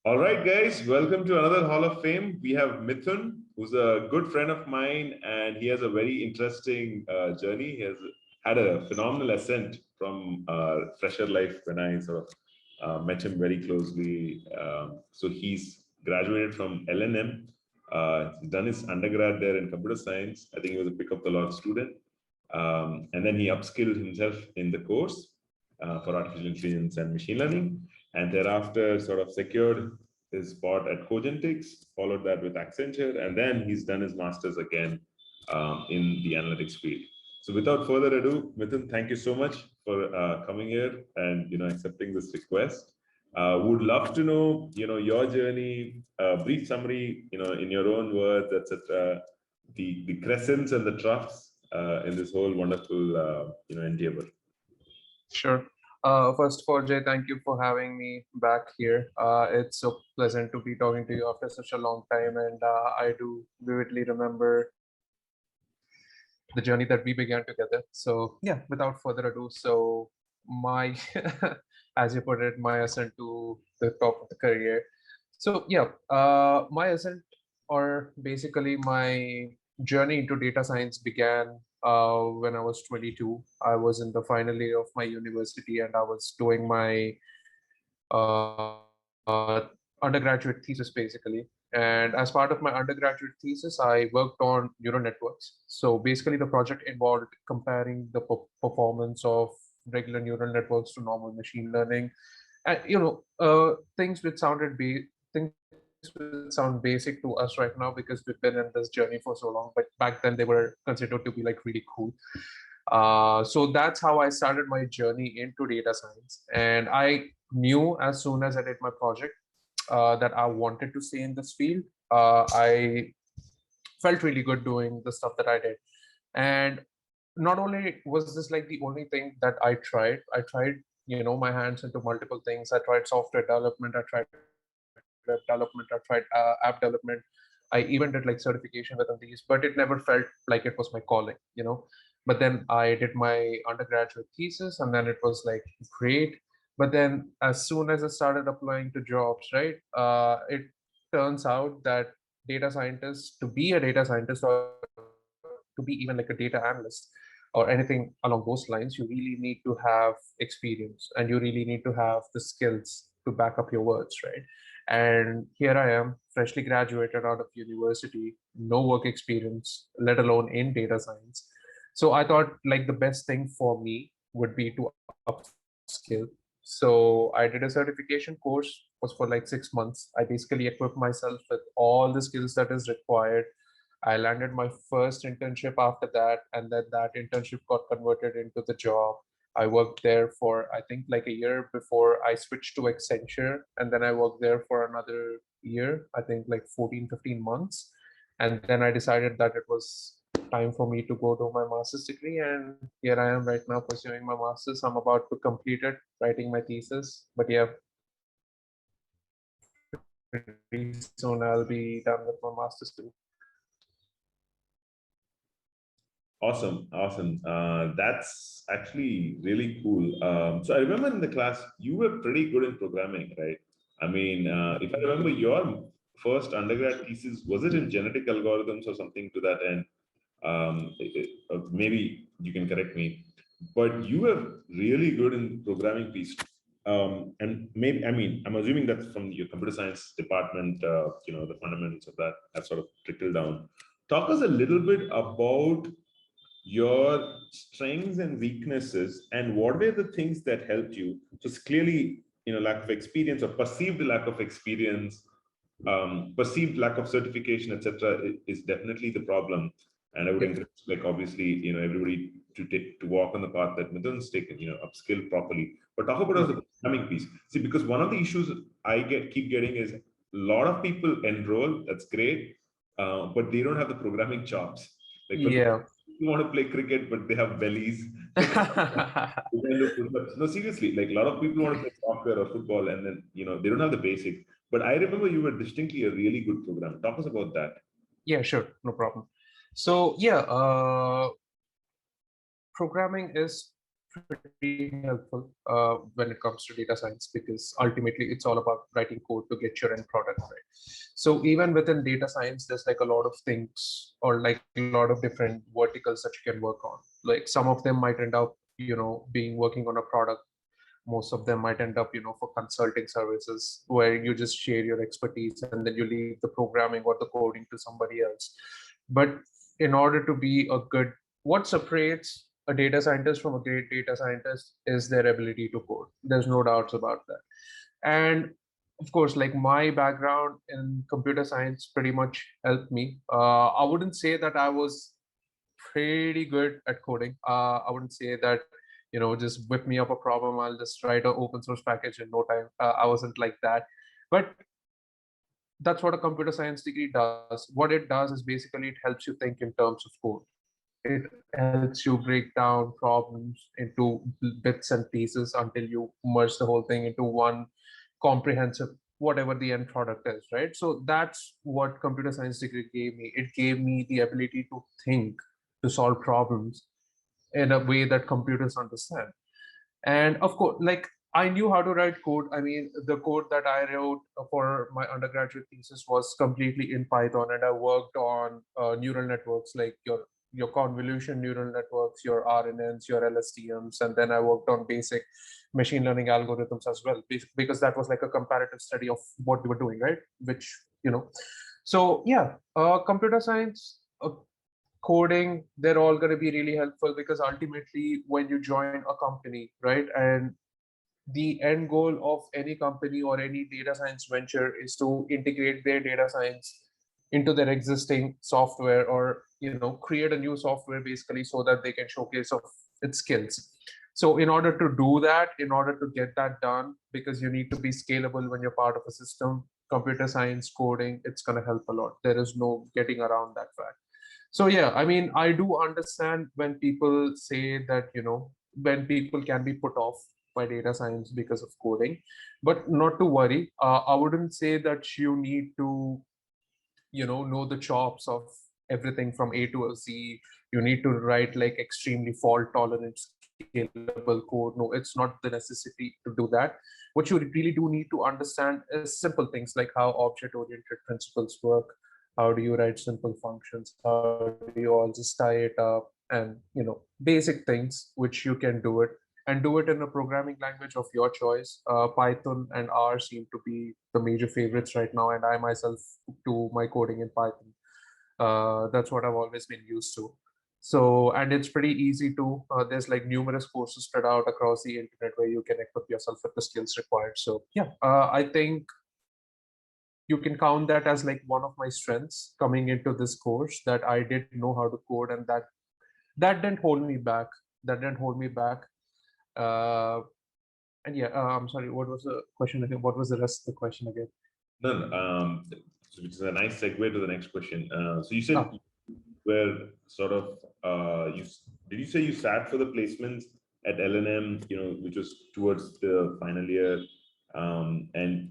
All right, guys, welcome to another Hall of Fame. We have Mithun, who's a good friend of mine, and he has a very interesting journey. He has had a phenomenal ascent from fresher life when I sort of met him very closely. So he's graduated from LNM. He's done his undergrad there in computer science. I think he was a pick of the lot student. And then he upskilled himself in the course for artificial intelligence and machine learning, and thereafter sort of secured his spot at Cogentix, followed that with Accenture, and then he's done his master's again in the analytics field. So without further ado, Mithun, thank you so much for coming here and accepting this request. Would love to know your journey, brief summary, in your own words, etc. The crescents and the troughs in this whole wonderful endeavor. Sure. First of all, Jay, thank you for having me back here. It's so pleasant to be talking to you after such a long time, and I do vividly remember the journey that we began together. So yeah, without further ado, so my, as you put it, my ascent to the top of the career. So yeah, my ascent, or basically my journey into data science began when I was 22. I was in the final year of my university and I was doing my undergraduate thesis basically. And as part of my undergraduate thesis, I worked on neural networks. So basically the project involved comparing the performance of regular neural networks to normal machine learning. And things which things which sound basic to us right now because we've been in this journey for so long, but back then they were considered to be like really cool. So that's how I started my journey into data science. And I knew as soon as I did my project that I wanted to stay in this field. I felt really good doing the stuff that I did. And not only was this like the only thing that I tried, my hands into multiple things. I tried software development, I tried web development, I tried app development. I even did like certification within these, but it never felt like it was my calling. But then I did my undergraduate thesis and then it was like great. But then as soon as I started applying to jobs, right, it turns out that to be a data scientist or to be even like a data analyst or anything along those lines, you really need to have experience and you really need to have the skills to back up your words, right? And here I am, freshly graduated out of university, no work experience, let alone in data science. So I thought like the best thing for me would be to upskill. So I did a certification course, was for like 6 months. I basically equipped myself with all the skills that is required. I landed my first internship after that, and then that internship got converted into the job. I worked there for, I think, like a year before I switched to Accenture. And then I worked there for another year, I think like 14, 15 months. And then I decided that it was time for me to go do my master's degree. And here I am right now pursuing my master's. I'm about to complete it, writing my thesis. But yeah, pretty soon I'll be done with my master's too. Awesome. That's actually really cool. So I remember in the class, you were pretty good in programming, right? I mean, if I remember your first undergrad thesis, was it in genetic algorithms or something to that end? Maybe you can correct me, but you were really good in programming piece. And maybe, I mean, I'm assuming that's from your computer science department, the fundamentals of that have sort of trickled down. Talk us a little bit about your strengths and weaknesses and what were the things that helped you. So it's clearly lack of experience or perceived lack of experience, perceived lack of certification, etc., is definitely the problem. And I would encourage, like, obviously, everybody to walk on the path that Mithun's taken, upskill properly. But talk about the programming piece. See, because one of the issues I keep getting is a lot of people enroll, that's great, but they don't have the programming chops. Like, Yeah. you want to play cricket, but they have bellies. No, seriously, like a lot of people want to play soccer or football, and then they don't have the basics. But I remember you were distinctly a really good programmer. Talk us about that. Yeah, sure, no problem. So yeah, programming is pretty helpful when it comes to data science, because ultimately it's all about writing code to get your end product, right? So even within data science, there's like a lot of things, or like a lot of different verticals that you can work on. Like some of them might end up, being working on a product. Most of them might end up, for consulting services where you just share your expertise and then you leave the programming or the coding to somebody else. But in order to be a good, what separates a data scientist from a great data scientist is their ability to code. There's no doubts about that. And of course, like my background in computer science pretty much helped me. I wouldn't say that I was pretty good at coding. I wouldn't say that, just whip me up a problem, I'll just write an open source package in no time. I wasn't like that. But that's what a computer science degree does. What it does is basically it helps you think in terms of code. It helps you break down problems into bits and pieces until you merge the whole thing into one comprehensive, whatever the end product is, right? So that's what computer science degree gave me. It gave me the ability to think, to solve problems in a way that computers understand. And of course, like I knew how to write code. I mean, the code that I wrote for my undergraduate thesis was completely in Python, and I worked on neural networks, like your convolution neural networks, your RNNs, your LSTMs, and then I worked on basic machine learning algorithms as well, because that was like a comparative study of what we were doing, right? Which, so yeah, computer science, coding, they're all going to be really helpful, because ultimately when you join a company, right, and the end goal of any company or any data science venture is to integrate their data science into their existing software, or create a new software basically, so that they can showcase of its skills. So in order to do that, in order to get that done, because you need to be scalable when you're part of a system, computer science coding, it's going to help a lot. There is no getting around that fact. So yeah, I mean, I do understand when people say that, when people can be put off by data science because of coding, but not to worry. I wouldn't say that you need to, know the chops of everything from A to Z. You need to write like extremely fault tolerant, scalable code. No, it's not the necessity to do that. What you really do need to understand is simple things like how object-oriented principles work. How do you write simple functions? How do you all just tie it up? And basic things which you can do it, and do it in a programming language of your choice. Python and R seem to be the major favorites right now, and I myself do my coding in Python. That's what I've always been used to. So, and it's pretty easy to, there's like numerous courses spread out across the internet where you can equip yourself with the skills required. So yeah, I think you can count that as like one of my strengths coming into this course, that I did know how to code, and that didn't hold me back. That didn't hold me back. Uh, and yeah, I'm sorry, what was the question again? What was the rest of the question again? No, no, so which is a nice segue to the next question. So you said Oh. were sort of did you say you sat for the placements at LNM, which was towards the final year, and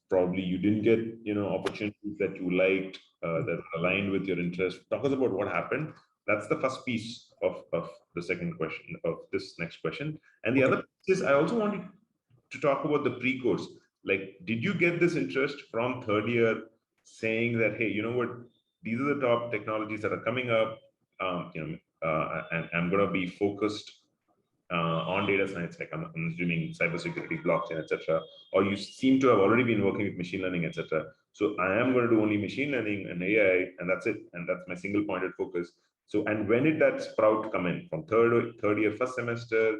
probably you didn't get opportunities that you liked, that aligned with your interest. Talk us about what happened. That's the first piece of the second question of this next question. And the other piece is, I also wanted to talk about the pre-course. Like, did you get this interest from third year, saying that, hey, you know what, these are the top technologies that are coming up, and I'm going to be focused on data science, like I'm assuming cybersecurity, blockchain, etc. Or you seem to have already been working with machine learning, etc. So I am going to do only machine learning and AI, and that's it, and that's my single pointed focus. So, and when did that sprout come in? From third year, first semester,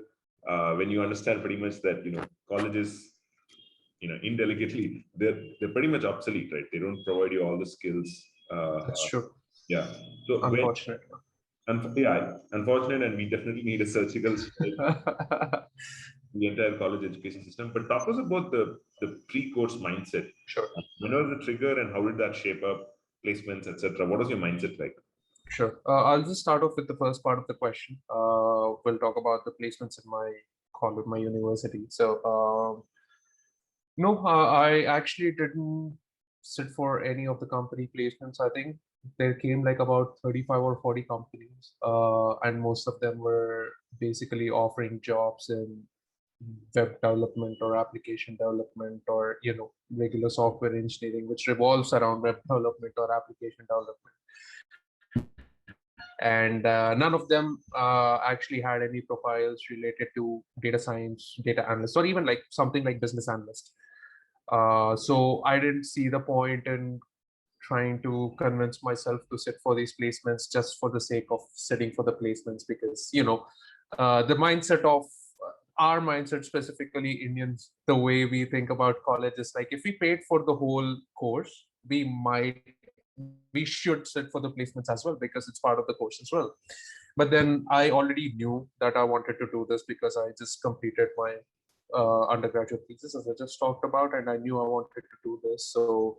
when you understand pretty much that colleges, indelicately, they're pretty much obsolete, right? They don't provide you all the skills. That's true. Yeah. So Unfortunate. yeah, unfortunate, and we definitely need a surgical strike the entire college education system. But talk us about the pre-course mindset. Sure. When was the trigger, and how did that shape up placements, etc.? What was your mindset like? Sure. I'll just start off with the first part of the question. We'll talk about the placements in my college, my university. So, no, I actually didn't sit for any of the company placements. I think there came like about 35 or 40 companies, and most of them were basically offering jobs in web development or application development, or regular software engineering, which revolves around web development or application development. And none of them actually had any profiles related to data science, data analyst, or even like something like business analyst. So I didn't see the point in trying to convince myself to sit for these placements just for the sake of sitting for the placements, because the mindset of our mindset, specifically Indians, the way we think about college is like, if we paid for the whole course, we should sit for the placements as well, because it's part of the course as well. But then I already knew that I wanted to do this because I just completed my undergraduate thesis, as I just talked about, and I knew I wanted to do this. So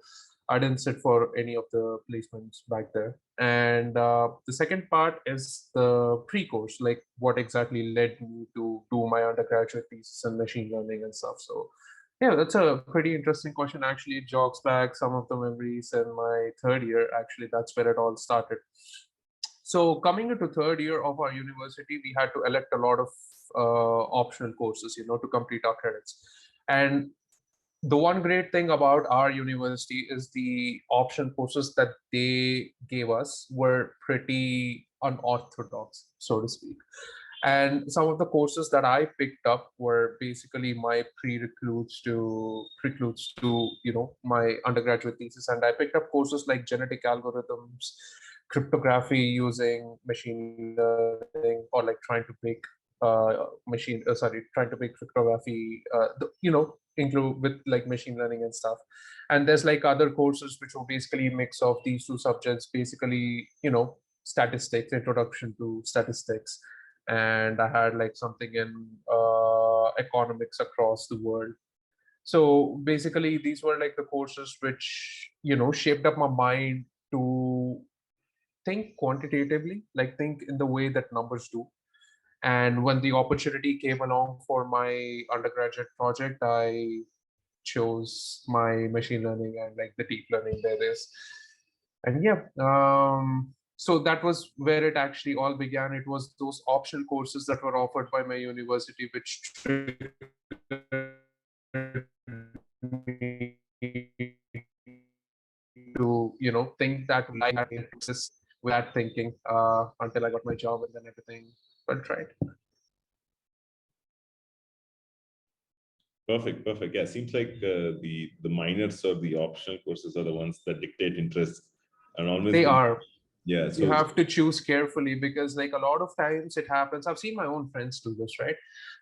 I didn't sit for any of the placements back there. And the second part is the pre-course, like what exactly led me to do my undergraduate thesis in machine learning and stuff. So yeah, that's a pretty interesting question. Actually, it jogs back some of the memories in my third year. Actually, that's where it all started. So coming into third year of our university, we had to elect a lot of optional courses, to complete our credits. And the one great thing about our university is the optional courses that they gave us were pretty unorthodox, so to speak. And some of the courses that I picked up were basically my precludes to my undergraduate thesis. And I picked up courses like genetic algorithms, cryptography using machine learning, or like trying to break trying to break cryptography, include with like machine learning and stuff. And there's like other courses which were basically a mix of these two subjects, basically statistics, introduction to statistics, and I had like something in economics across the world. So basically these were like the courses which shaped up my mind to think quantitatively, like think in the way that numbers do. And when the opportunity came along for my undergraduate project, I chose my machine learning and like the deep learning there is. And yeah, so that was where it actually all began. It was those optional courses that were offered by my university which me to think that I had this without thinking until I got my job, and then everything went right. Perfect, perfect. Yeah, seems like the minors or the optional courses are the ones that dictate interest, and always They are. Yeah, you have to choose carefully, because like a lot of times it happens. I've seen my own friends do this, right?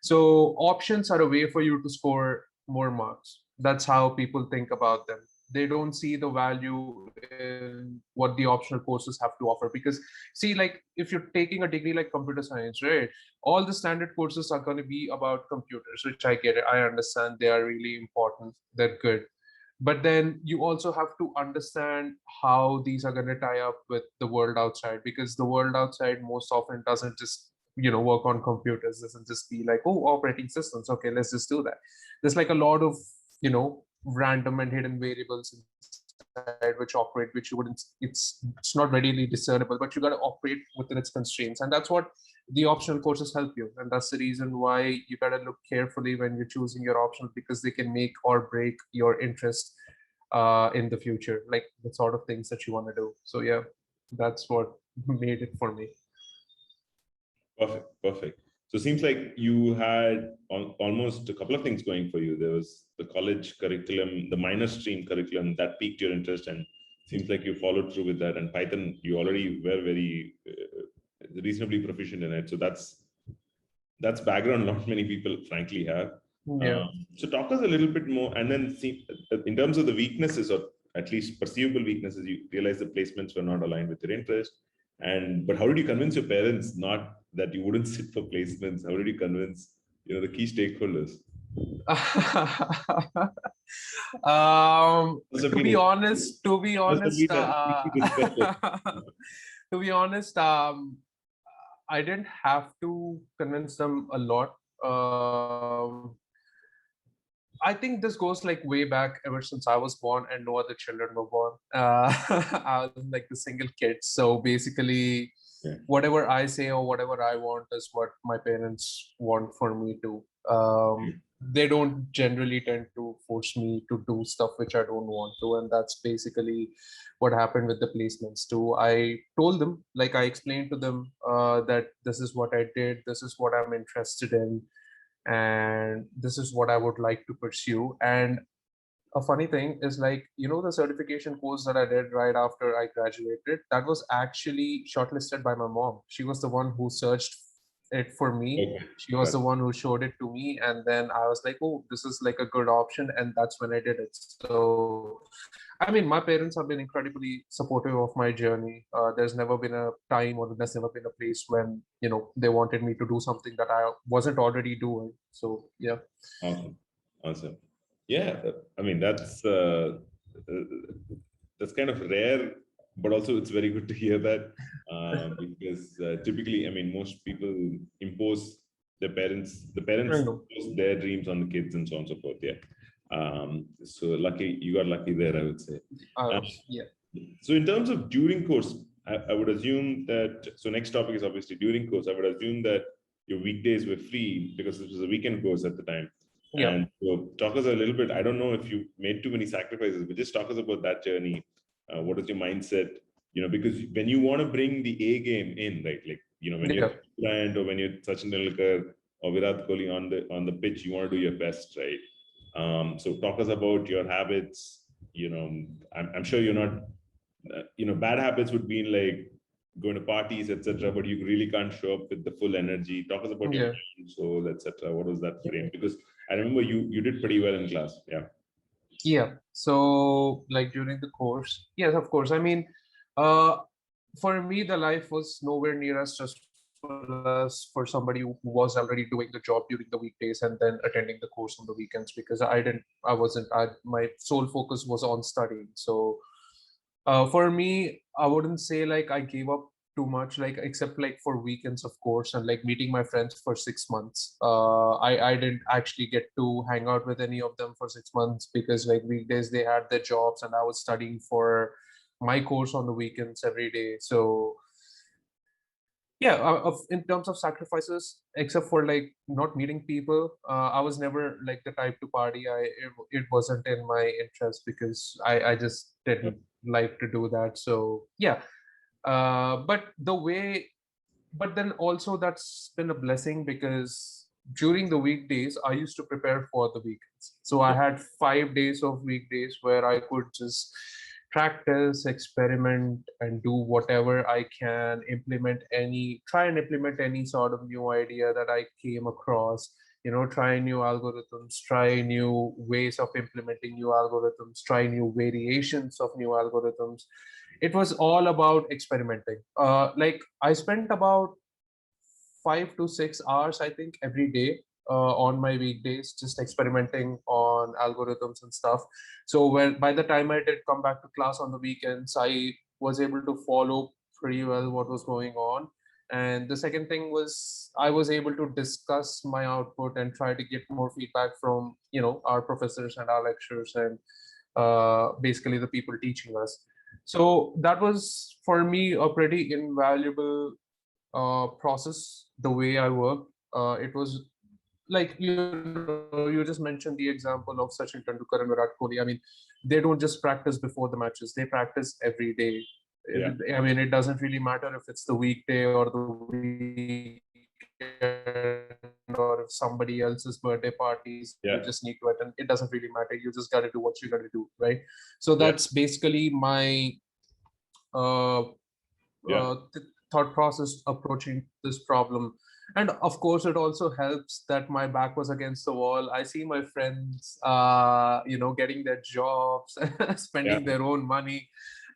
So options are a way for you to score more marks. That's how people think about them. They don't see the value in what the optional courses have to offer, because see, like if you're taking a degree like computer science, right, all the standard courses are going to be about computers, which I get it, I understand, they are really important, they're good. But then you also have to understand how these are going to tie up with the world outside, because the world outside most often doesn't just work on computers, doesn't just be like, oh, operating systems, okay, let's just do that. There's like a lot of random and hidden variables inside which operate, which you wouldn't, it's not readily discernible, but you got to operate within its constraints. And that's what the optional courses help you. And that's the reason why you got to look carefully when you're choosing your optional, because they can make or break your interest in the future, like the sort of things that you want to do. So yeah, that's what made it for me. Perfect, perfect. So it seems like you had almost a couple of things going for you. There was the college curriculum, the minor stream curriculum that piqued your interest, and seems like you followed through with that. And Python, you already were very reasonably proficient in it. So that's background not many people frankly have. Yeah. So talk us a little bit more, and then see in terms of the weaknesses, or at least perceivable weaknesses, you realize the placements were not aligned with your interest. But how did you convince your parents not that you wouldn't sit for placements? How did you convince the key stakeholders? To be honest, to be honest, I didn't have to convince them a lot. I think this goes like way back ever since I was born and no other children were born. I was like the single kid. So basically, Yeah. whatever I say or whatever I want is what my parents want for me to. They don't generally tend to force me to do stuff which I don't want to. And that's basically what happened with the placements too. I told them, like I explained to them that this is what I did, this is what I'm interested in, and this is what I would like to pursue. And a funny thing is, like, the certification course that I did right after I graduated, that was actually shortlisted by my mom. She was the one who searched it for me. Okay. She was the one who showed it to me. And then I was like, oh, this is like a good option. And that's when I did it. So, I mean, my parents have been incredibly supportive of my journey. There's never been a time or there's never been a place when, they wanted me to do something that I wasn't already doing. So, yeah. Awesome. Awesome. Yeah. I mean, that's kind of rare, but also it's very good to hear that because typically, I mean, most people impose the parents impose their dreams on the kids and so on and so forth. Yeah. So lucky, you got lucky there, I would say. Yeah. So in terms of during course, I would assume that, so next topic is obviously during course. I would assume that your weekdays were free because this was a weekend course at the time. Yeah. And so talk us a little bit. I don't know if you made too many sacrifices, but just talk us about that journey. What is your mindset? Because when you want to bring the A game in, right? Like, when you're Bryant or when you're Sachin Tendulkar or Virat Kohli on the pitch, you want to do your best, right? So talk us about your habits. I'm sure you're not, bad habits would be like going to parties, etc. But you really can't show up with the full energy. Talk us about your soul, etc. What was that frame? Because I remember you did pretty well in class. Yeah. Yeah. So like during the course, yes, of course. I mean, for me, the life was nowhere near as stressful as for somebody who was already doing the job during the weekdays and then attending the course on the weekends, because my sole focus was on studying. So for me, I wouldn't say like I gave up too much, like except like for weekends, of course, and like meeting my friends for 6 months. I didn't actually get to hang out with any of them for 6 months because like weekdays they had their jobs and I was studying for my course on the weekends every day. So yeah, in terms of sacrifices, except for like not meeting people, I was never like the type to party. It wasn't in my interest because I just didn't like to do that. So yeah, but then also that's been a blessing because during the weekdays I used to prepare for the weekends. So I had 5 days of weekdays where I could just practice, experiment, and do whatever I can, try and implement any sort of new idea that I came across. Try new algorithms, try new ways of implementing new algorithms, try new variations of new algorithms. It was all about experimenting. Like I spent about 5 to 6 hours, I think, every day on my weekdays, just experimenting on algorithms and stuff. So by the time I did come back to class on the weekends, I was able to follow pretty well what was going on. And the second thing was I was able to discuss my output and try to get more feedback from our professors and our lecturers and basically the people teaching us. So that was for me a pretty invaluable process the way I work. It was like you just mentioned the example of Sachin Tendulkar and Virat Kohli. I mean, they don't just practice before the matches; they practice every day. Yeah. I mean, it doesn't really matter if it's the weekday or the weekend or if somebody else's birthday parties. Yeah. You just need to attend. It doesn't really matter. You just got to do what you got to do, right? So that's basically my thought process approaching this problem. And of course it also helps that my back was against the wall. I see my friends getting their jobs, spending their own money,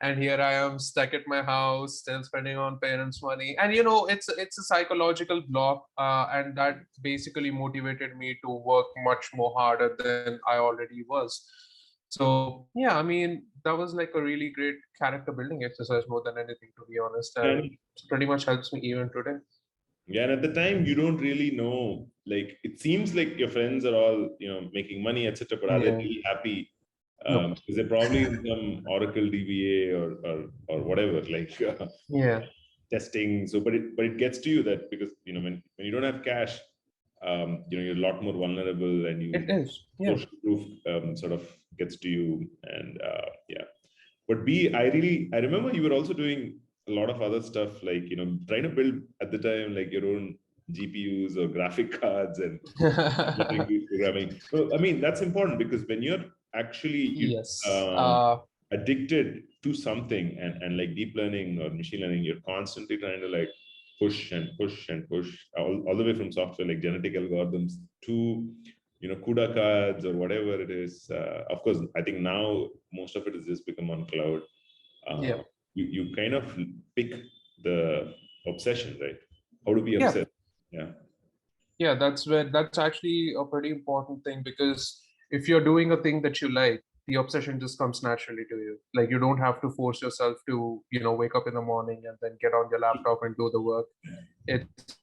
and here I am stuck at my house still spending on parents' money. And it's a psychological block, and that basically motivated me to work much more harder than I already was. So yeah, I mean, that was like a really great character building exercise more than anything, to be honest. And it pretty much helps me even today. Yeah, and at the time you don't really know. Like it seems like your friends are all making money, etc. But are they Yeah. really happy? No. Is there probably in some Oracle DBA or whatever like Yeah. testing? So, but it gets to you that because when you don't have cash, you're a lot more vulnerable, and It you is. Yeah. social proof sort of gets to you, and yeah. But I remember you were also doing a lot of other stuff, like trying to build at the time like your own GPUs or graphic cards and programming. So I mean that's important because when you're actually Yes. addicted to something, and like deep learning or machine learning, you're constantly trying to like push and push and push all the way from software like genetic algorithms to CUDA cards or whatever it is. Of course, I think now most of it has just become on cloud. Yeah. You kind of pick the obsession, right? How to be Yeah. obsessed. Yeah. Yeah, that's actually a pretty important thing, because if you're doing a thing that you like, the obsession just comes naturally to you. Like you don't have to force yourself to, wake up in the morning and then get on your laptop and do the work. It's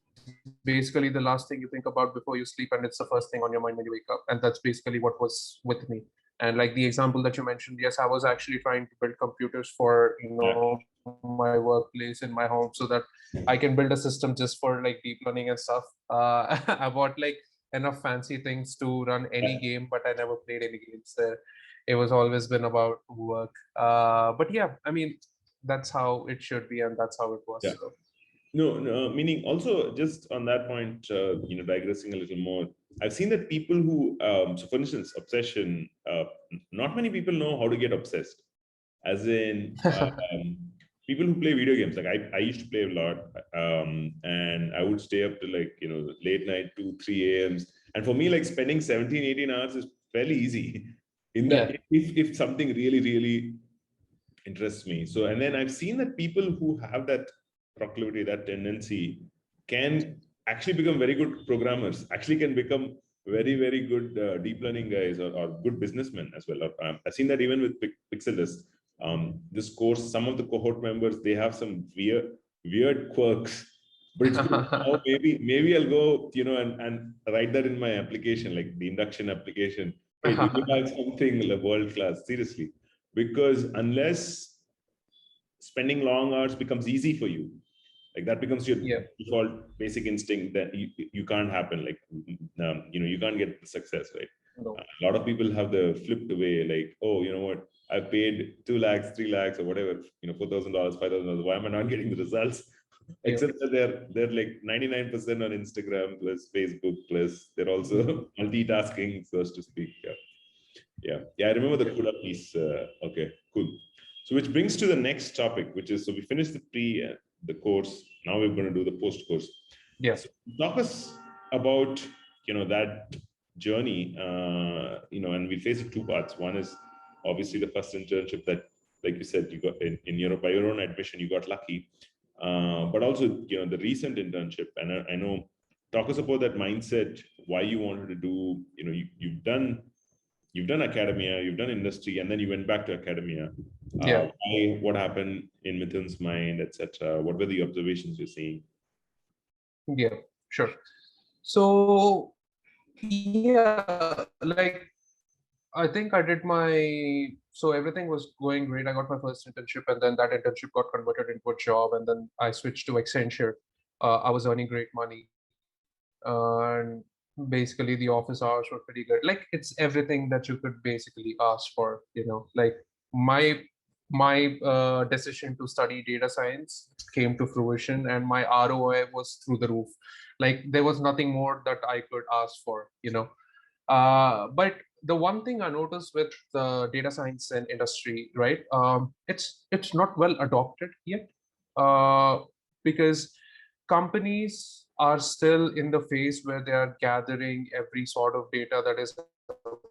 basically the last thing you think about before you sleep, and it's the first thing on your mind when you wake up. And that's basically what was with me. And like the example that you mentioned, yes, I was actually trying to build computers for, Yeah. my workplace in my home, so that I can build a system just for like deep learning and stuff. I bought like enough fancy things to run any game, but I never played any games there. It was always been about work. But yeah, I mean, that's how it should be, and that's how it was. Yeah. So. No, meaning also just on that point, digressing a little more, I've seen that people who, so for instance, obsession, not many people know how to get obsessed. As in, people who play video games, like I used to play a lot, and I would stay up to like, late night, 2, 3 a.m.s. And for me, like spending 17, 18 hours is fairly easy in Yeah. that if something really, really interests me. So, and then I've seen that people who have that proclivity, that tendency, can actually become very good programmers, actually can become very, very good deep learning guys, or good businessmen as well. I've seen that even with Pixeltests. This course, some of the cohort members, they have some weird quirks, but it's good. Oh, maybe I'll go, and write that in my application, like the induction application. Hey, do you have something like world class? Seriously, because unless spending long hours becomes easy for you, like that becomes your Yeah. default basic instinct, that you can't happen, like you can't get the success, right? No. A lot of people have the flipped way, like, oh, you know what, I paid 2 lakhs, 3 lakhs or whatever, $4,000, $5,000, why am I not getting the results? Yeah. Except that they're like 99% on Instagram plus Facebook, plus they're also multitasking, so to speak. Yeah, I remember the CUDA piece. Okay, cool. So which brings to the next topic, which is, so we finished the course. Now we're going to do the post course. Yeah. So talk us about that journey. And we face it two parts. One is obviously the first internship that, like you said, you got in Europe by your own admission. You got lucky, but also the recent internship. And I know, talk us about that mindset. Why you wanted to do. You've done academia, you've done industry, and then you went back to academia. Yeah. What happened in Mithun's mind, etc.? What were the observations you're seeing? Yeah, sure. So yeah, like I think I did so everything was going great. I got my first internship, and then that internship got converted into a job, and then I switched to Accenture. I was earning great money, and basically the office hours were pretty good. Like it's everything that you could basically ask for, like my decision to study data science came to fruition, and my ROI was through the roof. Like there was nothing more that I could ask for, but the one thing I noticed with the data science and industry, right? It's not well adopted yet, because companies are still in the phase where they are gathering every sort of data that is available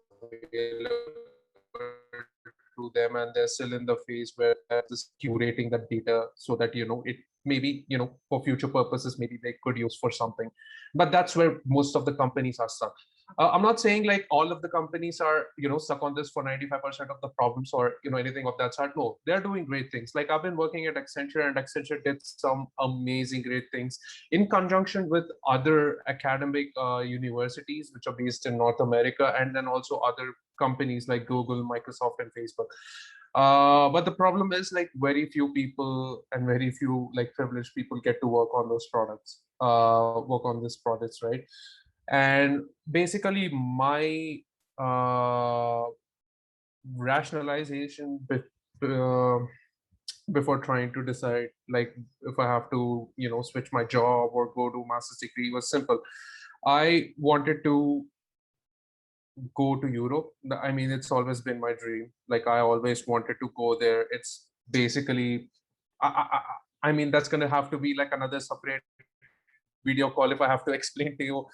to them, and they're still in the phase where they're just curating that data so that it maybe for future purposes maybe they could use for something. But that's where most of the companies are stuck. I'm not saying like all of the companies are, stuck on this for 95% of the problems or, anything of that sort. No, they're doing great things. Like I've been working at Accenture, and Accenture did some amazing, great things in conjunction with other academic universities, which are based in North America, and then also other companies like Google, Microsoft, and Facebook. But the problem is like very few people and very few like privileged people get to work on those products, work on these products, right? And basically my uh, rationalization before trying to decide like if I have to switch my job or go to master's degree was simple. I wanted to go to Europe. I mean, it's always been my dream. Like I always wanted to go there. It's basically, I mean, that's gonna have to be like another separate video call if I have to explain to you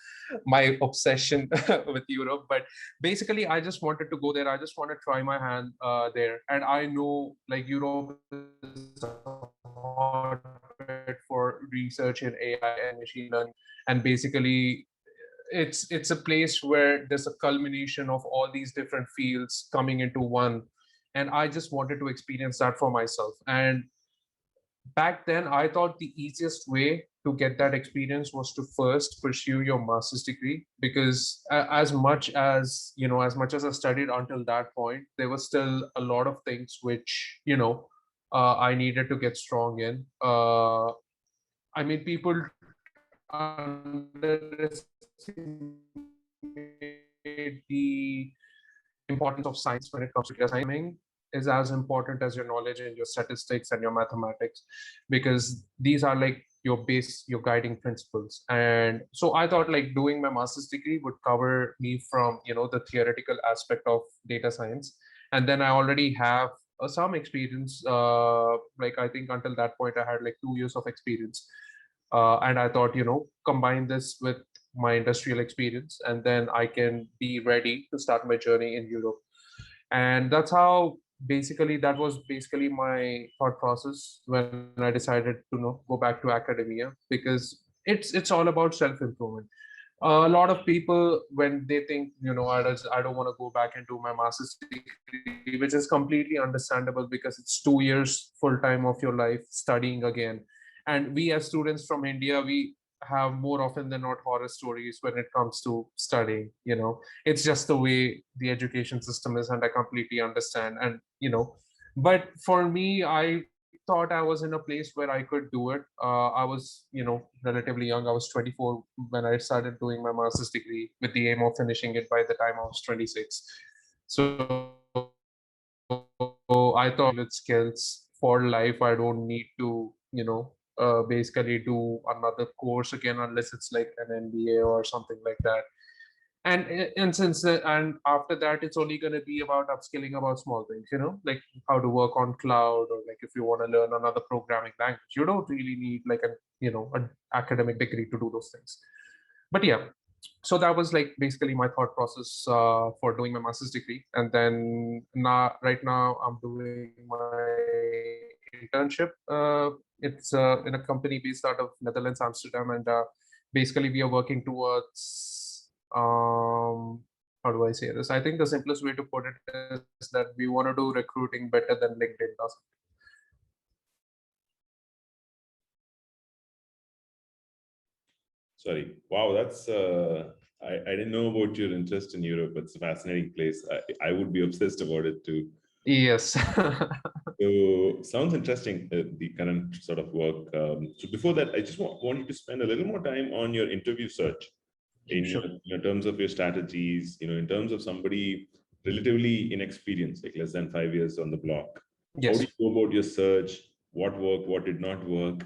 my obsession with Europe. But basically, I just wanted to go there. I just want to try my hand there. And I know like Europe is a hotbed for research in AI and machine learning. And basically, it's a place where there's a culmination of all these different fields coming into one. And I just wanted to experience that for myself. And back then I thought the easiest way to get that experience was to first pursue your master's degree, because as much as as much as I studied until that point, there was still a lot of things which I needed to get strong in. I mean, people underestimate the importance of science when it comes to data science. Is as important as your knowledge in your statistics and your mathematics, because these are like your guiding principles. And so I thought like doing my master's degree would cover me from the theoretical aspect of data science. And then I already have some experience, like I think until that point I had like 2 years of experience, and I thought combine this with my industrial experience, and then I can be ready to start my journey in Europe. And that's how basically that was basically my thought process when I decided to go back to academia, because it's all about self improvement. A lot of people, when they think I don't want to go back and do my master's degree, which is completely understandable because it's 2 years full time of your life studying again. And we as students from India, we have more often than not horror stories when it comes to studying. It's just the way the education system is, and I completely understand. And but for me, I thought I was in a place where I could do it. I was relatively young. I was 24 when I started doing my master's degree, with the aim of finishing it by the time I was 26. So I thought with skills for life, I don't need to basically do another course again, unless it's like an MBA or something like that. And since and after that, it's only going to be about upskilling about small things, like how to work on cloud, or like if you want to learn another programming language, you don't really need like an academic degree to do those things. But yeah, so that was like basically my thought process for doing my master's degree. And then right now I'm doing my internship. It's in a company based out of Netherlands, Amsterdam. And basically we are working towards how do I say this? I think the simplest way to put it is that we want to do recruiting better than LinkedIn does. Sorry. Wow, that's I didn't know about your interest in Europe. It's a fascinating place. I would be obsessed about it too. Yes. So sounds interesting, the current sort of work. So before that, I just want you to spend a little more time on your interview search Sure. in terms of your strategies, in terms of somebody relatively inexperienced, like less than 5 years on the block. How Yes. do you go about your search? What worked? What did not work?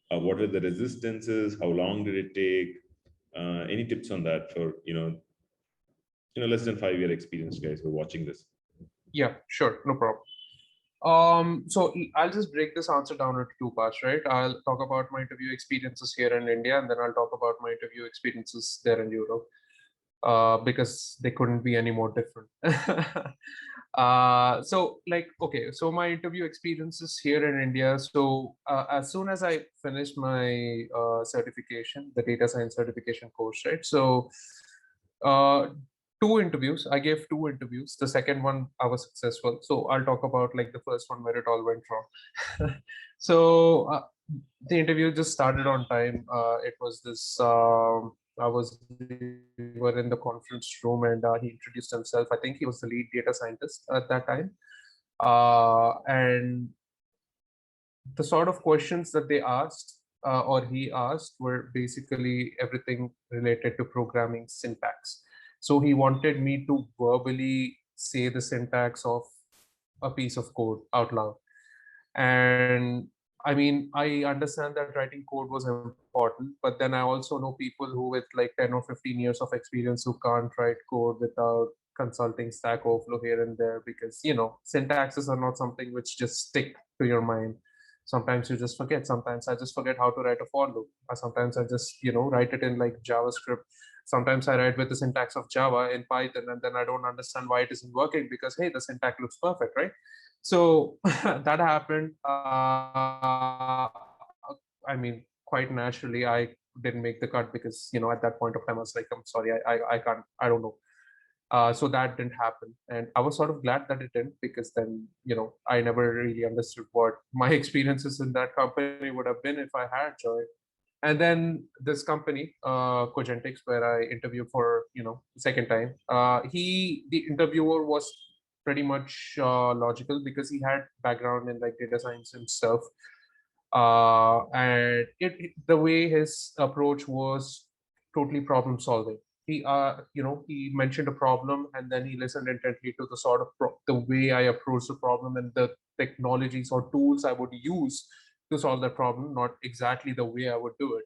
What are the resistances? How long did it take? Any tips on that for less than 5 year experienced guys who are watching this? Yeah, sure, no problem. So I'll just break this answer down into two parts, right? I'll talk about my interview experiences here in India, and then I'll talk about my interview experiences there in Europe, because they couldn't be any more different. So like, okay, so my interview experiences here in India. So as soon as I finished my certification, the data science certification course, right? So Uh, Two interviews. I gave two interviews. The second one I was successful. So I'll talk about like the first one where it all went wrong. So the interview just started on time. It was this. We were in the conference room, and he introduced himself. I think he was the lead data scientist at that time. And the sort of questions that they asked or he asked were basically everything related to programming syntax. So he wanted me to verbally say the syntax of a piece of code out loud. And I mean, I understand that writing code was important, but then I also know people who with like 10 or 15 years of experience who can't write code without consulting Stack Overflow here and there, because syntaxes are not something which just stick to your mind. Sometimes you just forget. Sometimes I just forget how to write a for loop. Or sometimes I just write it in like JavaScript. Sometimes I write with the syntax of Java in Python, and then I don't understand why it isn't working because hey, the syntax looks perfect, right? So that happened. I mean, quite naturally, I didn't make the cut because at that point of time I was like, I'm sorry, I can't, I don't know. So that didn't happen, and I was sort of glad that it didn't, because then I never really understood what my experiences in that company would have been if I had joined. And then this company, Cogentix, where I interviewed for the second time, the interviewer was pretty much logical because he had background in like data science himself, and the way his approach was totally problem solving. He mentioned a problem, and then he listened intently to the sort of the way I approach the problem and the technologies or tools I would use to solve that problem, not exactly the way I would do it.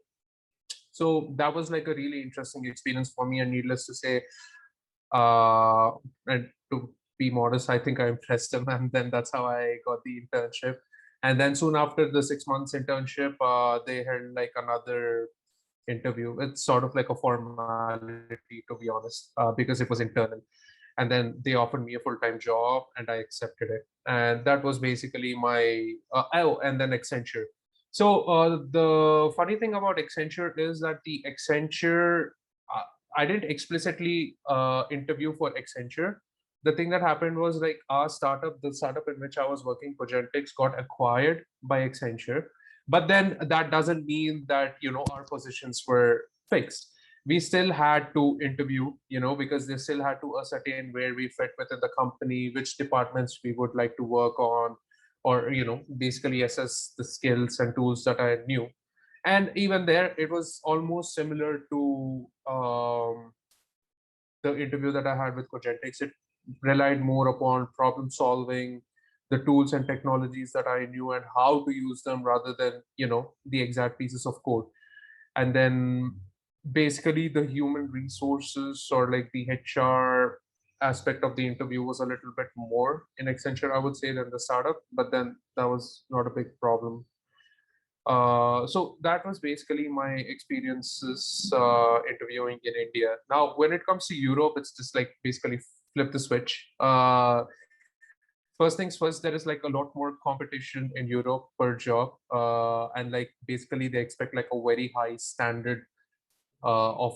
So that was like a really interesting experience for me, and needless to say, and to be modest, I think I impressed him, and then that's how I got the internship. And then soon after the 6 months internship, they had like another interview. It's sort of like a formality, to be honest, because it was internal. And then they offered me a full-time job, and I accepted it. And that was basically my and then Accenture. So the funny thing about Accenture is that the Accenture, I didn't explicitly interview for Accenture. The thing that happened was like our startup, the startup in which I was working, Cogentix, got acquired by Accenture. But then that doesn't mean that our positions were fixed. We still had to interview, because they still had to ascertain where we fit within the company, which departments we would like to work on, or basically assess the skills and tools that I knew. And even there, it was almost similar to the interview that I had with Cogentix. It relied more upon problem solving, the tools and technologies that I knew and how to use them, rather than the exact pieces of code. And then basically the human resources or like the HR aspect of the interview was a little bit more in Accenture, I would say, than the startup, but then that was not a big problem. So that was basically my experiences interviewing in India. Now, when it comes to Europe, it's just like basically flip the switch. First things first, there is like a lot more competition in Europe per job, and like basically they expect like a very of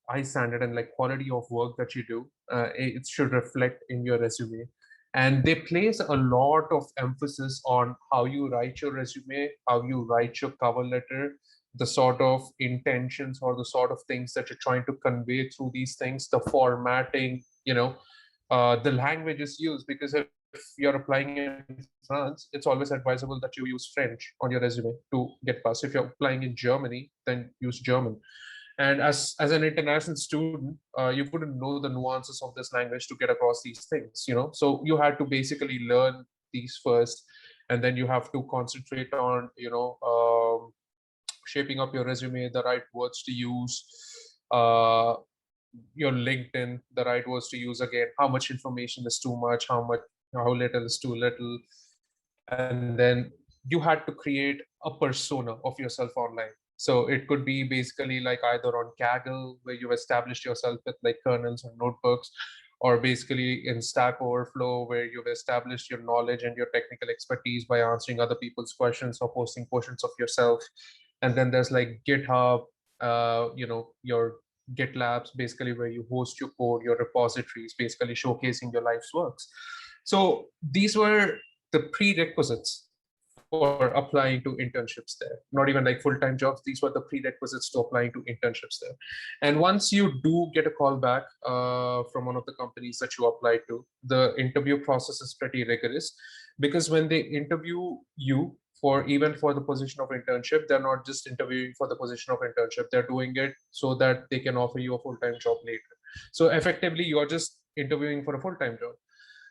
high standard and like quality of work that you do. It should reflect in your resume, and they place a lot of emphasis on how you write your resume, how you write your cover letter, the sort of intentions or the sort of things that you're trying to convey through these things, the formatting, the languages used. Because if you're applying in France, it's always advisable that you use French on your resume to get past. If you're applying in Germany, then use German. And as an international student, you couldn't know the nuances of this language to get across these things, so you had to basically learn these first, and then you have to concentrate on shaping up your resume, the right words to use, uh, your LinkedIn, the right words to use, again, how much information is too much, how little is too little. And then you had to create a persona of yourself online. So it could be basically like either on Kaggle, where you've established yourself with like kernels and notebooks, or basically in Stack Overflow, where you've established your knowledge and your technical expertise by answering other people's questions or posting portions of yourself. And then there's like GitHub, your GitLabs, basically where you host your code, your repositories, basically showcasing your life's works. So these were the prerequisites for applying to internships there. Not even like full-time jobs. These were the prerequisites to applying to internships there. And once you do get a call back from one of the companies that you applied to, the interview process is pretty rigorous, because when they interview you for even for the position of internship, they're not just interviewing for the position of internship. They're doing it so that they can offer you a full-time job later. So effectively, you're just interviewing for a full-time job.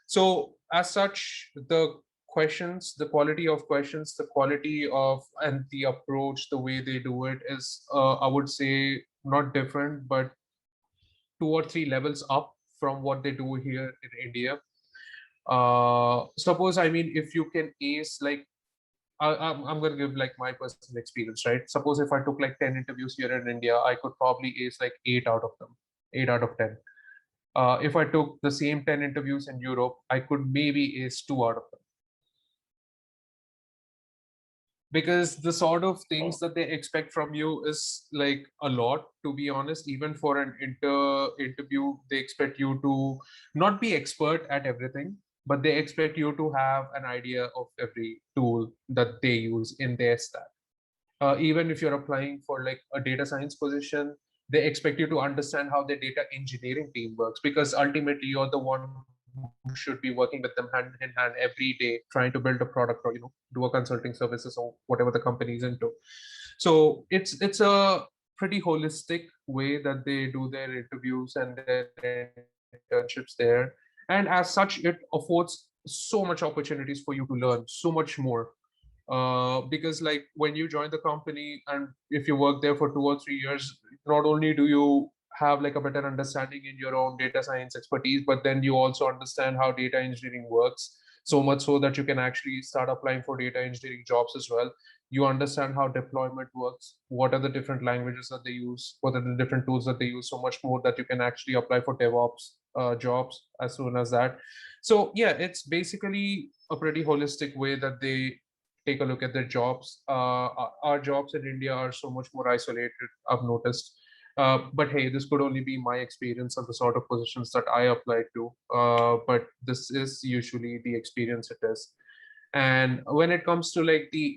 So as such, the questions, the quality of questions, the quality of and the approach, the way they do it is, I would say, not different, but 2 or 3 levels up from what they do here in India. Suppose, I mean, if you can ace, like, I'm going to give like my personal experience, right? Suppose if I took like 10 interviews here in India, I could probably ace like 8 out of them, 8 out of 10. If I took the same 10 interviews in Europe, I could maybe ace 2 out of them. Because the sort of things that they expect from you is like a lot, to be honest. Even for an interview, they expect you to not be expert at everything, but they expect you to have an idea of every tool that they use in their stack. Even if you're applying for like a data science position, they expect you to understand how the data engineering team works, because ultimately you're the one who should be working with them hand in hand every day, trying to build a product or do a consulting services or whatever the company is into. So it's a pretty holistic way that they do their interviews and their internships there, and as such, it affords so much opportunities for you to learn so much more. Because like when you join the company and if you work there for 2 or 3 years, not only do you have like a better understanding in your own data science expertise, but then you also understand how data engineering works, so much so that you can actually start applying for data engineering jobs as well. You understand how deployment works, what are the different languages that they use, what are the different tools that they use, so much more that you can actually apply for DevOps jobs as soon as that. So yeah, it's basically a pretty holistic way that they take a look at their jobs. Our jobs in India are so much more isolated, I've noticed. But hey, this could only be my experience of the sort of positions that I applied to. But this is usually the experience it is. And when it comes to like the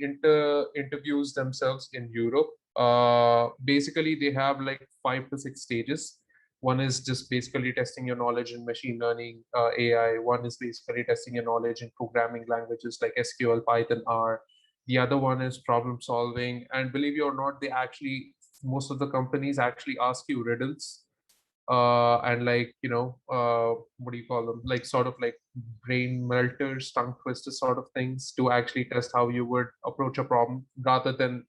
interviews themselves in Europe, basically they have like 5 to 6 stages. One is just basically testing your knowledge in machine learning, AI. One is basically testing your knowledge in programming languages like SQL, Python, R. The other one is problem solving. And believe it or not, they actually, most of the companies actually ask you riddles and like, what do you call them? Like sort of like brain melters, tongue twisters sort of things to actually test how you would approach a problem rather than,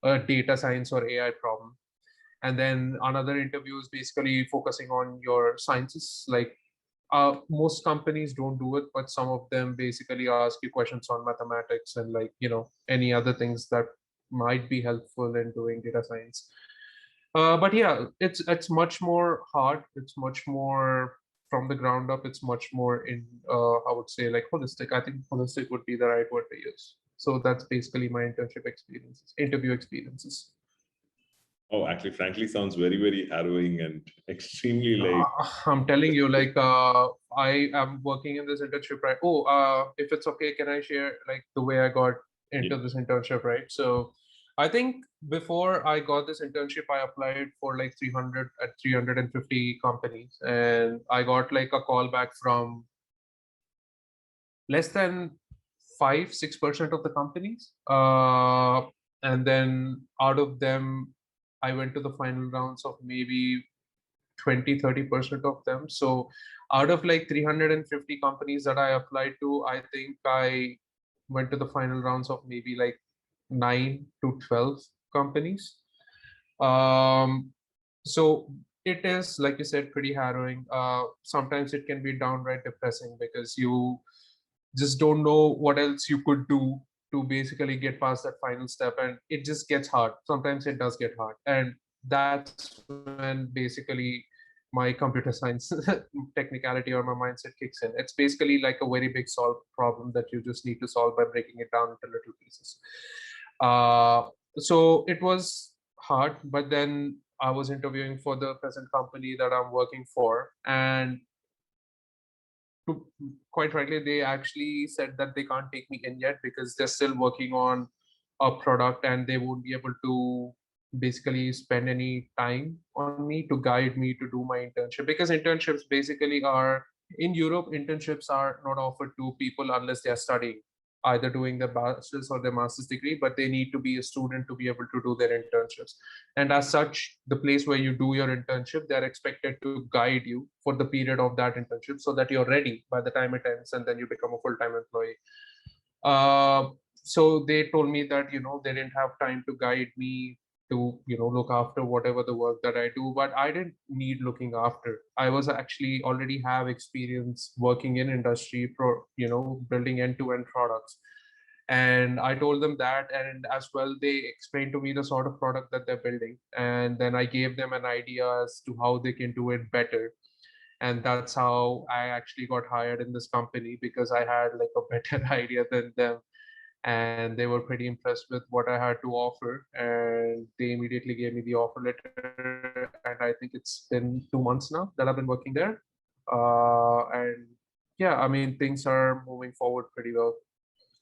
a data science or AI problem. And then another interview is basically focusing on your sciences. Like most companies don't do it, but some of them basically ask you questions on mathematics and like, any other things that might be helpful in doing data science. But yeah, it's much more hard. It's much more from the ground up. It's much more in, I would say, like holistic. I think holistic would be the right word to use. So that's basically my internship experiences, interview experiences. Oh, actually, frankly, sounds very, very harrowing and extremely like. I'm telling you, like, I am working in this internship, right? Oh, if it's okay, can I share like the way I got into this internship, right? So, I think before I got this internship, I applied for like 350 companies, and I got like a call back from less than 5-6% of the companies. And then out of them, I went to the final rounds of maybe 20-30% of them. So out of like 350 companies that I applied to, I think I went to the final rounds of maybe like 9 to 12 companies. So it is, like you said, pretty harrowing. Sometimes it can be downright depressing because you just don't know what else you could do to basically get past that final step, and it just gets hard. Sometimes it does get hard, and that's when basically my computer science technicality or my mindset kicks in. It's basically like a very big solved problem that you just need to solve by breaking it down into little pieces. So it was hard, but then I was interviewing for the present company that I'm working for, and to, quite frankly, they actually said that they can't take me in yet because they're still working on a product and they won't be able to basically spend any time on me to guide me to do my internship, because internships basically are in Europe, internships are not offered to people unless they are studying, either doing their bachelor's or their master's degree, but they need to be a student to be able to do their internships. And as such, the place where you do your internship, they're expected to guide you for the period of that internship so that you're ready by the time it ends and then you become a full-time employee. So they told me that, they didn't have time to guide me to, look after whatever the work that I do, but I didn't need looking after. I was actually already have experience working in industry, building end-to-end products. And I told them that, and as well they explained to me the sort of product that they're building, and then I gave them an idea as to how they can do it better. And that's how I actually got hired in this company, because I had like a better idea than them, and they were pretty impressed with what I had to offer, and they immediately gave me the offer letter. And I think it's been 2 months now that I've been working there. And yeah, I mean, things are moving forward pretty well.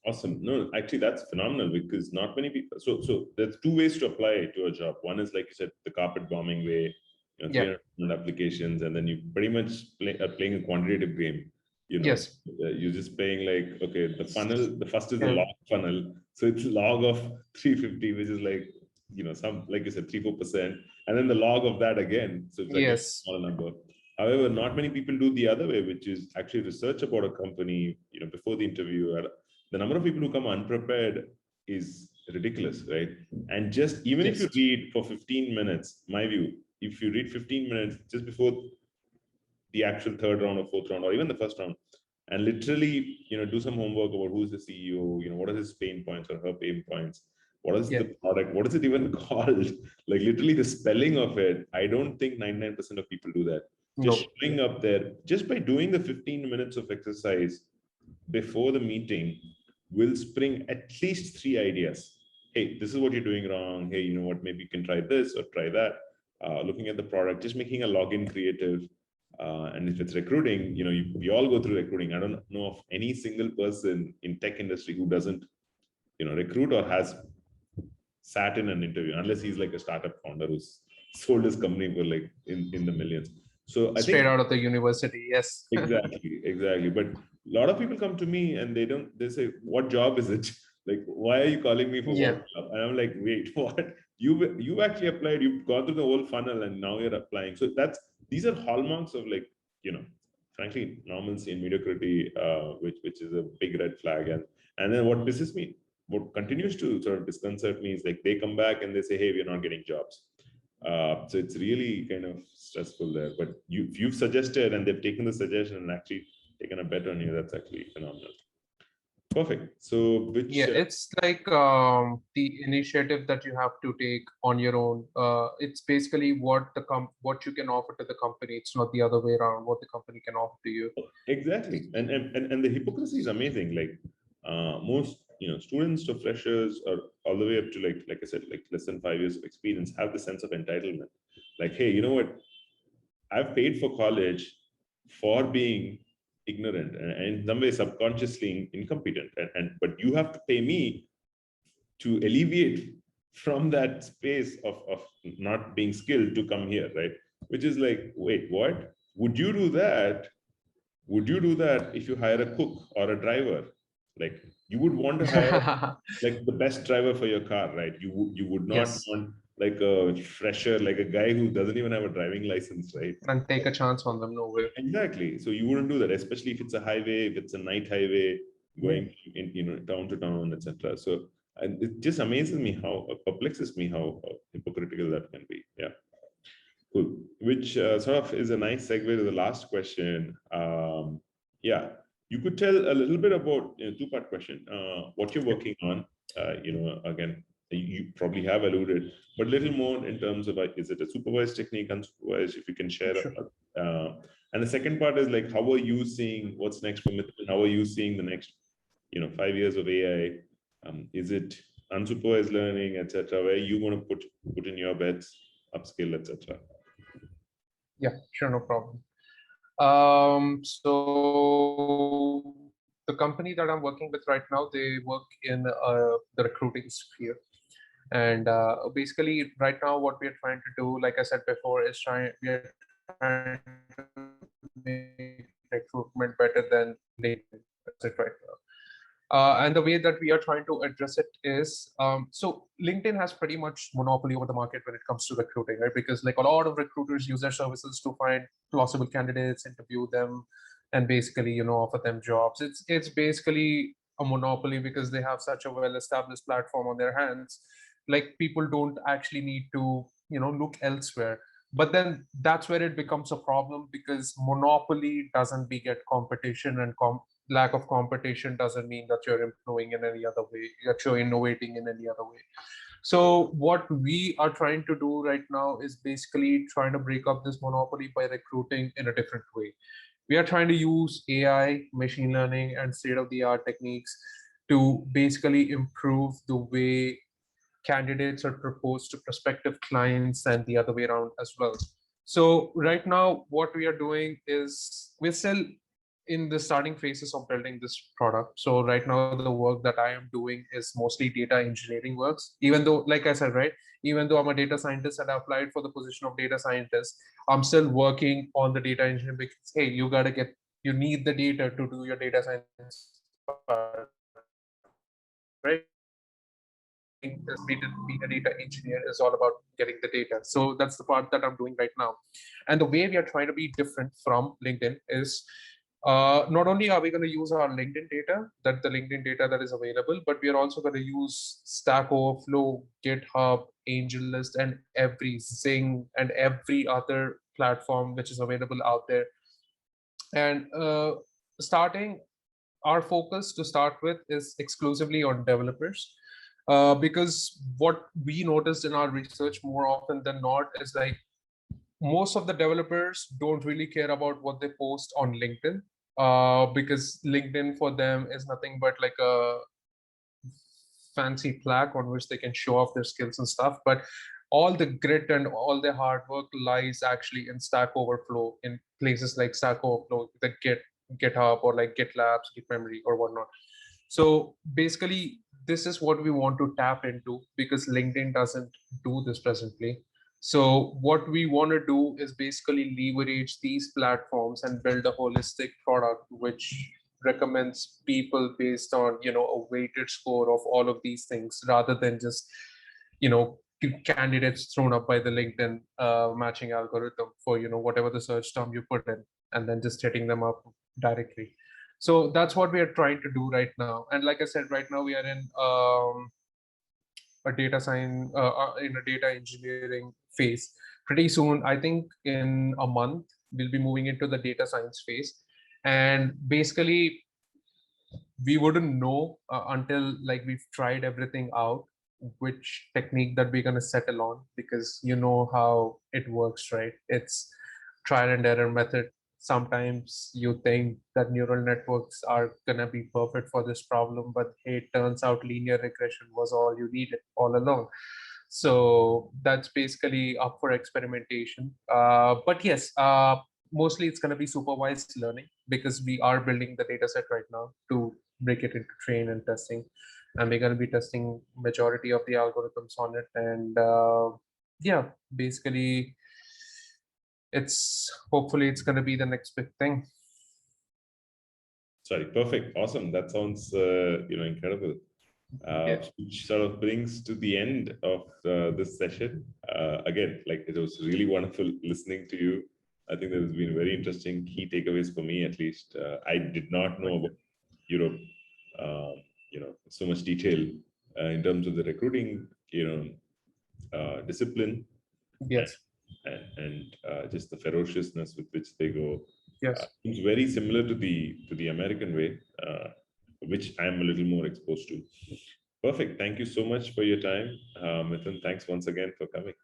Awesome. No, actually, that's phenomenal because not many people. So there's two ways to apply to a job. One is, like you said, the carpet bombing way, 300 applications, and then you pretty much are playing a quantitative game. Yes. You're just playing like, okay, the funnel, the first is a log funnel. So it's log of 350, which is like, some, like you said, 3-4%. And then the log of that again. So it's like a small number. However, not many people do the other way, which is actually research about a company, before the interview. The number of people who come unprepared is ridiculous, right? And just even if you read for 15 minutes, my view, if you read 15 minutes just before the actual third round or fourth round, or even the first round, and literally, do some homework about who's the CEO, what are his pain points or her pain points, what is the product, what is it even called, like literally the spelling of it. I don't think 99% of people do that. Just showing up there, just by doing the 15 minutes of exercise before the meeting, will spring at least 3 ideas. Hey, this is what you're doing wrong. Hey, you know what, maybe you can try this or try that. Looking at the product, just making a login creative. And if it's recruiting, we all go through recruiting. I don't know of any single person in tech industry who doesn't, recruit or has sat in an interview, unless he's like a startup founder who's sold his company for like in the millions. So I straight out of the university. Yes. Exactly. But a lot of people come to me and they say, what job is it? Like, why are you calling me for what job? And I'm like, wait, what? You've actually applied, you've gone through the whole funnel and now you're applying. So these are hallmarks of, like, frankly, normalcy and mediocrity, which is a big red flag. And then what continues to sort of disconcert me is, like, they come back and they say, hey, we're not getting jobs. So it's really kind of stressful there. But you've suggested and they've taken the suggestion and actually taken a bet on you. That's actually phenomenal. Perfect. So it's like the initiative that you have to take on your own. It's basically what you can offer to the company. It's not the other way around, what the company can offer to you. Exactly. And the hypocrisy is amazing. Like most students to freshers, or all the way up to like I said, like less than 5 years of experience, have the sense of entitlement. Like, hey, you know what? I've paid for college for being ignorant and in some way subconsciously incompetent, but you have to pay me to alleviate from that space of not being skilled to come here, right? Which is like, wait, what? Would you do that if you hire a cook or a driver? Like, you would want to hire like the best driver for your car, right? You would not want like a fresher, like a guy who doesn't even have a driving license, right? And take a chance on them. No way. Exactly. So you wouldn't do that, especially if it's a highway, if it's a night highway going in town to town, etc. So, and it just amazes me perplexes me how hypocritical that can be. Yeah. Cool. Which sort of is a nice segue to the last question. Yeah, you could tell a little bit about, two-part question, what you're working on. Again, you probably have alluded, but a little more in terms of, like, is it a supervised technique, unsupervised, if you can share. Sure. And the second part is, like, how are you seeing what's next for Mithun? How are you seeing the next 5 years of AI? Is it unsupervised learning, etc.? Where you want to put in your bets? upskill, etc.? Yeah, sure, no problem. So the company that I'm working with right now, they work in the recruiting sphere. And basically, right now, what we are trying to do, like I said before, is we are trying to make recruitment better than LinkedIn. That's it right now. And the way that we are trying to address it is, so LinkedIn has pretty much monopoly over the market when it comes to recruiting, right? Because like a lot of recruiters use their services to find plausible candidates, interview them, and basically, offer them jobs. It's basically a monopoly because they have such a well-established platform on their hands. Like people don't actually need to, look elsewhere. But then that's where it becomes a problem because monopoly doesn't beget competition, and lack of competition doesn't mean that you're improving in any other way, that you're innovating in any other way. So what we are trying to do right now is basically trying to break up this monopoly by recruiting in a different way. We are trying to use AI, machine learning, and state-of-the-art techniques to basically improve the way candidates are proposed to prospective clients and the other way around as well. So right now, what we are doing is we're still in the starting phases of building this product. So right now, the work that I am doing is mostly data engineering works. Even though, like I said, right, even though I'm a data scientist and I applied for the position of data scientist, I'm still working on the data engineering because, hey, you need the data to do your data science part, right? Being a data engineer is all about getting the data. So that's the part that I'm doing right now. And the way we are trying to be different from LinkedIn is not only are we going to use our LinkedIn data, the LinkedIn data that is available, but we are also going to use Stack Overflow, GitHub, AngelList, and every Zing and every other platform which is available out there. And our focus to start with is exclusively on developers. Because what we noticed in our research more often than not is like most of the developers don't really care about what they post on LinkedIn, because LinkedIn for them is nothing but like a fancy plaque on which they can show off their skills and stuff. But all the grit and all their hard work lies actually in Stack Overflow, in places like Stack Overflow, the GitHub, or like GitLabs, GitMemory, or whatnot. So basically, this is what we want to tap into because LinkedIn doesn't do this presently. So what we want to do is basically leverage these platforms and build a holistic product which recommends people based on, a weighted score of all of these things rather than just, candidates thrown up by the LinkedIn matching algorithm for, whatever the search term you put in, and then just hitting them up directly. So that's what we are trying to do right now. And like I said, right now we are in a data science, in a data engineering phase. Pretty soon, I think in a month, we'll be moving into the data science phase. And basically, we wouldn't know until like we've tried everything out, which technique that we're going to settle on, because you know how it works, right? It's trial and error method. Sometimes you think that neural networks are going to be perfect for this problem, but hey, it turns out linear regression was all you needed all along. So that's basically up for experimentation. But yes, mostly it's going to be supervised learning because we are building the data set right now to break it into train and testing, and we're going to be testing majority of the algorithms on it. And yeah, basically hopefully it's going to be the next big thing. Sorry, perfect, awesome. That sounds incredible. Which sort of brings to the end of this session. Again, like it was really wonderful listening to you. I think there has been very interesting key takeaways for me, at least. I did not know about Europe, so much detail in terms of the recruiting, discipline. Yes. And just the ferociousness with which they go. Yes. It's very similar to the American way, which I'm a little more exposed to. Perfect. Thank you so much for your time, Mithun. Thanks once again for coming.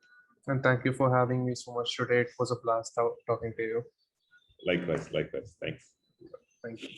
And thank you for having me so much today. It was a blast talking to you. Likewise. Thanks. Thank you.